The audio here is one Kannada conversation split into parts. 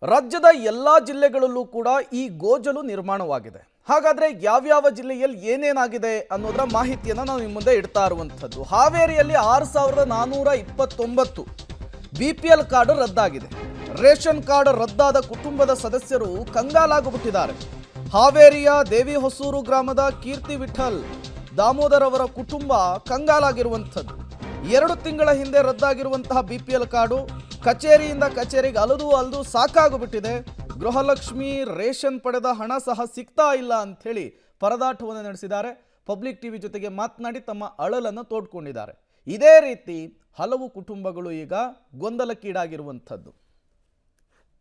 ರಾಜ್ಯದ ಎಲ್ಲಾ ಜಿಲ್ಲೆಗಳಲ್ಲೂ ಕೂಡ ಈ ಗೋಜಲು ನಿರ್ಮಾಣವಾಗಿದೆ. ಹಾಗಾದ್ರೆ ಯಾವ್ಯಾವ ಜಿಲ್ಲೆಯಲ್ಲಿ ಏನೇನಾಗಿದೆ ಅನ್ನೋದರ ಮಾಹಿತಿಯನ್ನು ನಾವು ನಿಮ್ಮ ಮುಂದೆ ಇಡ್ತಾ ಇರುವಂತದ್ದು. ಹಾವೇರಿಯಲ್ಲಿ 6429 ಬಿಪಿಎಲ್ ಕಾರ್ಡ್ ರದ್ದಾಗಿದೆ. ರೇಷನ್ ಕಾರ್ಡ್ ರದ್ದಾದ ಕುಟುಂಬದ ಸದಸ್ಯರು ಕಂಗಾಲಾಗಿಬಿಟ್ಟಿದ್ದಾರೆ. ಹಾವೇರಿಯ ದೇವಿಹೊಸೂರು ಗ್ರಾಮದ ಕೀರ್ತಿ ವಿಠಲ್ ದಾಮೋದರ್ ಅವರ ಕುಟುಂಬ ಕಂಗಾಲಾಗಿರುವಂಥದ್ದು. 2 ತಿಂಗಳ ಹಿಂದೆ ರದ್ದಾಗಿರುವಂತಹ ಬಿಪಿಎಲ್ ಕಾರ್ಡು ಕಚೇರಿಯಿಂದ ಕಚೇರಿಗೆ ಅಲದು ಸಾಕಾಗಿಬಿಟ್ಟಿದೆ. ಗೃಹಲಕ್ಷ್ಮಿ ರೇಷನ್ ಪಡೆದ ಹಣ ಸಹ ಸಿಗ್ತಾ ಇಲ್ಲ ಅಂಥೇಳಿ ಪರದಾಟವನ್ನು ನಡೆಸಿದ್ದಾರೆ. ಪಬ್ಲಿಕ್ ಟಿವಿ ಜೊತೆಗೆ ಮಾತನಾಡಿ ತಮ್ಮ ಅಳಲನ್ನು ತೋಡ್ಕೊಂಡಿದ್ದಾರೆ. ಇದೇ ರೀತಿ ಹಲವು ಕುಟುಂಬಗಳು ಈಗ ಗೊಂದಲಕ್ಕೀಡಾಗಿರುವಂಥದ್ದು.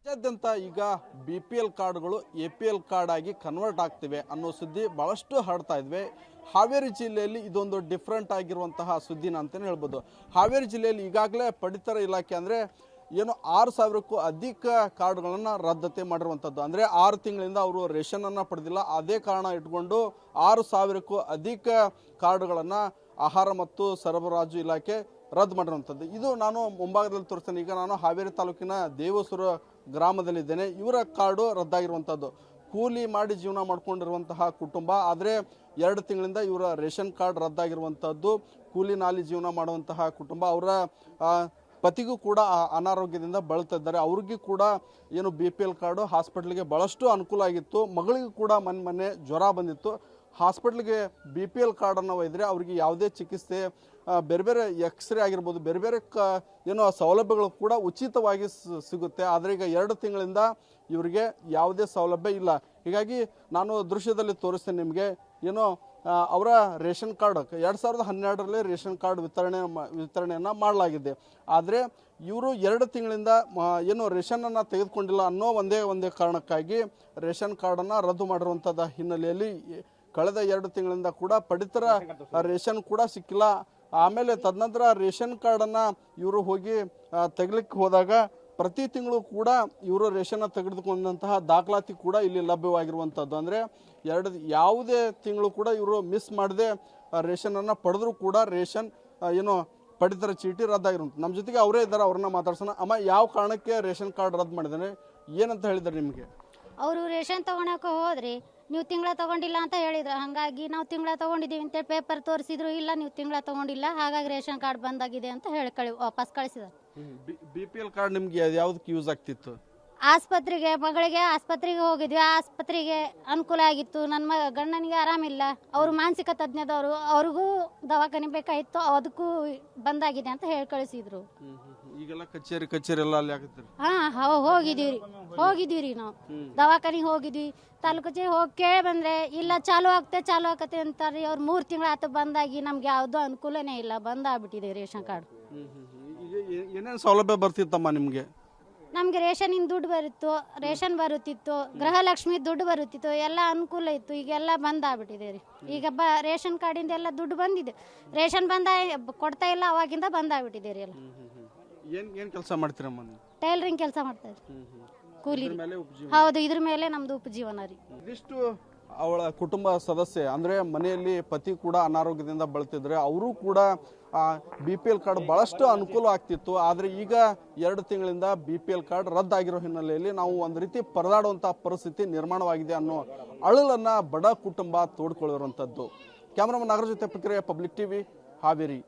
ರಾಜ್ಯಾದ್ಯಂತ ಈಗ ಬಿಪಿಎಲ್ ಕಾರ್ಡ್ಗಳು ಎಪಿಎಲ್ ಕಾರ್ಡ್ ಆಗಿ ಕನ್ವರ್ಟ್ ಆಗ್ತಿವೆ ಅನ್ನೋ ಸುದ್ದಿ ಬಹಳಷ್ಟು ಹರಡ್ತಾ ಇದ್ವಿ. ಹಾವೇರಿ ಜಿಲ್ಲೆಯಲ್ಲಿ ಇದೊಂದು ಡಿಫ್ರೆಂಟ್ ಆಗಿರುವಂತಹ ಸುದ್ದಿನ ಅಂತಲೇ ಹೇಳ್ಬೋದು. ಹಾವೇರಿ ಜಿಲ್ಲೆಯಲ್ಲಿ ಈಗಾಗಲೇ ಪಡಿತರ ಇಲಾಖೆ ಅಂದರೆ 6000ಕ್ಕೂ ಅಧಿಕ ಕಾರ್ಡ್ಗಳನ್ನು ರದ್ದತಿ ಮಾಡಿರುವಂಥದ್ದು. ಅಂದರೆ 6 ತಿಂಗಳಿಂದ ಅವರು ರೇಷನನ್ನು ಪಡೆದಿಲ್ಲ. ಅದೇ ಕಾರಣ ಇಟ್ಕೊಂಡು 6000ಕ್ಕೂ ಅಧಿಕ ಕಾರ್ಡ್ಗಳನ್ನು ಆಹಾರ ಮತ್ತು ಸರಬರಾಜು ಇಲಾಖೆ ರದ್ದು ಮಾಡಿರುವಂಥದ್ದು. ಇದು ನಾನು ಮುಂಭಾಗದಲ್ಲಿ ತೋರಿಸ್ತೇನೆ. ಈಗ ನಾನು ಹಾವೇರಿ ತಾಲೂಕಿನ ದೇವಸೂರು ಗ್ರಾಮದಲ್ಲಿದ್ದೇನೆ. ಇವರ ಕಾರ್ಡು ರದ್ದಾಗಿರುವಂಥದ್ದು. ಕೂಲಿ ಮಾಡಿ ಜೀವನ ಮಾಡ್ಕೊಂಡಿರುವಂತಹ ಕುಟುಂಬ. ಆದರೆ 2 ತಿಂಗಳಿಂದ ಇವರ ರೇಷನ್ ಕಾರ್ಡ್ ರದ್ದಾಗಿರುವಂಥದ್ದು. ಕೂಲಿ ನಾಲಿ ಜೀವನ ಮಾಡುವಂತಹ ಕುಟುಂಬ. ಅವರ ಪತಿಗೂ ಕೂಡ ಅನಾರೋಗ್ಯದಿಂದ ಬಳಲ್ತಾ ಇದ್ದಾರೆ. ಅವ್ರಿಗೂ ಕೂಡ ಏನು ಬಿಪಿಎಲ್ ಕಾರ್ಡು ಹಾಸ್ಪಿಟ್ಲಿಗೆ ಭಾಳಷ್ಟು ಅನುಕೂಲ ಆಗಿತ್ತು. ಮಗಳಿಗೂ ಕೂಡ ಮೊನ್ನೆ ಜ್ವರ ಬಂದಿತ್ತು. ಹಾಸ್ಪಿಟ್ಲಿಗೆ ಬಿಪಿಎಲ್ ಕಾರ್ಡನ್ನು ಒಯ್ದರೆ ಅವರಿಗೆ ಯಾವುದೇ ಚಿಕಿತ್ಸೆ ಬೇರೆ ಬೇರೆ ಎಕ್ಸ್ರೇ ಆಗಿರ್ಬೋದು, ಬೇರೆ ಬೇರೆ ಏನೋ ಸೌಲಭ್ಯಗಳು ಕೂಡ ಉಚಿತವಾಗಿ ಸಿಗುತ್ತೆ. ಆದರೆ ಈಗ 2 ತಿಂಗಳಿಂದ ಇವರಿಗೆ ಯಾವುದೇ ಸೌಲಭ್ಯ ಇಲ್ಲ. ಹೀಗಾಗಿ ನಾನು ದೃಶ್ಯದಲ್ಲಿ ತೋರಿಸ್ತೇನೆ ನಿಮಗೆ. ಏನೋ ಅವರ ರೇಷನ್ ಕಾರ್ಡ್ 2012ರಲ್ಲಿ ರೇಷನ್ ಕಾರ್ಡ್ ವಿತರಣೆಯನ್ನು ಮಾಡಲಾಗಿದೆ. ಆದರೆ ಇವರು 2 ತಿಂಗಳಿಂದ ಏನು ರೇಷನನ್ನು ತೆಗೆದುಕೊಂಡಿಲ್ಲ ಅನ್ನೋ ಒಂದೇ ಕಾರಣಕ್ಕಾಗಿ ರೇಷನ್ ಕಾರ್ಡನ್ನು ರದ್ದು ಮಾಡಿರುವಂಥದ್ದು ಹಿನ್ನೆಲೆಯಲ್ಲಿ ಕಳೆದ 2 ತಿಂಗಳಿಂದ ಕೂಡ ಪಡಿತರ ರೇಷನ್ ಕೂಡ ಸಿಕ್ಕಿಲ್ಲ. ಆಮೇಲೆ ತದನಂತರ ರೇಷನ್ ಕಾರ್ಡನ್ನು ಇವರು ಹೋಗಿ ತೆಗಲಿಕ್ಕೆ ಹೋದಾಗ ಪ್ರತಿ ತಿಂಗಳು ಕೂಡ ಇವರು ರೇಷನ್ ತೆಗೆದುಕೊಂಡಂತಹ ದಾಖಲಾತಿ ಕೂಡ ಇಲ್ಲಿ ಲಭ್ಯವಾಗಿರುವಂಥದ್ದು. ಅಂದರೆ ಯಾವುದೇ ತಿಂಗಳು ಕೂಡ ಇವರು ಮಿಸ್ ಮಾಡದೆ ರೇಷನನ್ನು ಪಡೆದರೂ ಕೂಡ ರೇಷನ್ ಏನೋ ಪಡಿತರ ಚೀಟಿ ರದ್ದಾಗಿರುವಂಥದ್ದು. ನಮ್ಮ ಜೊತೆಗೆ ಅವರೇ ಇದ್ದಾರೆ, ಅವ್ರನ್ನ ಮಾತಾಡ್ಸೋಣ. ಅಮ್ಮ, ಯಾವ ಕಾರಣಕ್ಕೆ ರೇಷನ್ ಕಾರ್ಡ್ ರದ್ದು ಮಾಡಿದ್ದಾನೆ, ಏನಂತ ಹೇಳಿದ್ದಾರೆ ನಿಮಗೆ? ಅವರು ರೇಷನ್ ತೊಗೊಳಕ್ಕೆ ಹೋದ್ರಿ, ನೀವು ತಿಂಗಳ ತೊಗೊಂಡಿಲ್ಲ ಅಂತ ಹೇಳಿದ್ರು. ಹಾಗಾಗಿ ನಾವು ತಿಂಗಳ ತೊಗೊಂಡಿದ್ದೀವಿ ಅಂತೇಳಿ ಪೇಪರ್ ತೋರಿಸಿದ್ರು. ಇಲ್ಲ, ನೀವು ತಿಂಗಳ ತೊಗೊಂಡಿಲ್ಲ, ಹಾಗಾಗಿ ರೇಷನ್ ಕಾರ್ಡ್ ಬಂದಾಗಿದೆ ಅಂತ ಹೇಳಿ ವಾಪಸ್ ಕಳಿಸಿದ್ರು. ಬಿಪಿಎಲ್ ಕಾರ್ಡ್ ನಿಮ್ಗೆ ಯಾವ್ದಕ್ಕೆ ಯೂಸ್ ಆಗ್ತಿತ್ತು? ಆಸ್ಪತ್ರೆಗೆ, ಮಗಳಿಗೆ ಆಸ್ಪತ್ರೆಗೆ ಹೋಗಿದ್ವಿ. ಆಸ್ಪತ್ರೆಗೆ ಅನುಕೂಲ ಆಗಿತ್ತು. ನನ್ನ ಗಂಡನಿಗೆ ಆರಾಮಿಲ್ಲ, ಅವರು ಮಾನಸಿಕ ತಜ್ಞದವರು, ಅವ್ರಿಗೂ ದವಾಖಾನೆ ಬೇಕಾಗಿತ್ತು, ಅದಕ್ಕೂ ಬಂದಾಗಿದೆ ಅಂತ ಹೇಳಿ ಕಳಿಸಿದ್ರು. ಈಗೆಲ್ಲ ಕಚೇರಿ ಎಲ್ಲ ಅಲ್ಲಿ ಆಗುತ್ತೆ. ಹೋಗಿದ್ದೀವಿ ನಾವು ದವಾಖಾನಿಗೆ ಹೋಗಿದ್ವಿ. ತಾಲೂಕು ಕಚೇರಿ ಹೋಗಿ ಕೇಳಿ ಬಂದ್ರೆ ಇಲ್ಲ, ಚಾಲು ಆಗತ್ತೆ ಅಂತಾರೆ. ಅವ್ರು 3 ತಿಂಗಳ ಆತ ಬಂದಾಗಿ ನಮ್ಗೆ ಯಾವುದೋ ಅನುಕೂಲನೇ ಇಲ್ಲ, ಬಂದಾಗ್ಬಿಟ್ಟಿದೆ ರೇಷನ್ ಕಾರ್ಡ್. ಏನೇನು ಸೌಲಭ್ಯ ಬರ್ತಿತ್ತಮ್ಮ ನಿಮ್ಗೆ? ನಮ್ಗೆ ರೇಷನಿಂದ ದುಡ್ಡು ರೇಷನ್ ಬರುತ್ತಿತ್ತು, ಗೃಹಲಕ್ಷ್ಮಿ ದುಡ್ಡು ಬರುತ್ತಿತ್ತು, ಎಲ್ಲ ಅನುಕೂಲ ಇತ್ತು. ಈಗೆಲ್ಲ ಬಂದಾಗ್ಬಿಟ್ಟಿದೆ ರೀ. ಈಗ ರೇಷನ್ ಕಾರ್ಡಿಂದ ಎಲ್ಲ ದುಡ್ಡು ಬಂದಿದೆ. ರೇಷನ್ ಕೊಡ್ತಾ ಇಲ್ಲ, ಅವಾಗಿಂದ ಬಂದಾಗ್ಬಿಟ್ಟಿದೆ ರೀ ಎಲ್ಲ. ಏನ್ ಕೆಲಸ ಮಾಡ್ತೀರಮ್ಮ? ಟೈಲರಿಂಗ್ ಕೆಲಸ ಮಾಡ್ತಾ ಇದ್ರಿ, ಕೂಲಿ. ಹೌದು, ಇದ್ರ ಮೇಲೆ ನಮ್ದು ಉಪಜೀವನ ರೀ. ಇದಿಷ್ಟು ಅವಳ ಕುಟುಂಬ ಸದಸ್ಯೆ. ಅಂದ್ರೆ ಮನೆಯಲ್ಲಿ ಪತಿ ಕೂಡ ಅನಾರೋಗ್ಯದಿಂದ ಬಳಲ್ತಿದ್ರೆ ಅವರು ಕೂಡ ಬಿಪಿಎಲ್ ಕಾರ್ಡ್ ಬಹಳಷ್ಟು ಅನುಕೂಲ ಆಗ್ತಿತ್ತು. ಆದರೆ ಈಗ 2 ತಿಂಗಳಿಂದ ಬಿಪಿಎಲ್ ಕಾರ್ಡ್ ರದ್ದಾಗಿರೋ ಹಿನ್ನೆಲೆಯಲ್ಲಿ ನಾವು ಒಂದು ರೀತಿ ಪರದಾಡುವಂತಹ ಪರಿಸ್ಥಿತಿ ನಿರ್ಮಾಣವಾಗಿದೆ ಅನ್ನೋ ಅಳಲನ್ನ ಬಡ ಕುಟುಂಬ ತೋಡ್ಕೊಳ್ಳಿರುವಂಥದ್ದು. ಕ್ಯಾಮರಾಮನ್ ನಾಗರಾಜ್ ಜೊತೆ ಪ್ರಕ್ರಿಯೆ, ಪಬ್ಲಿಕ್ ಟಿವಿ, ಹಾವೇರಿ.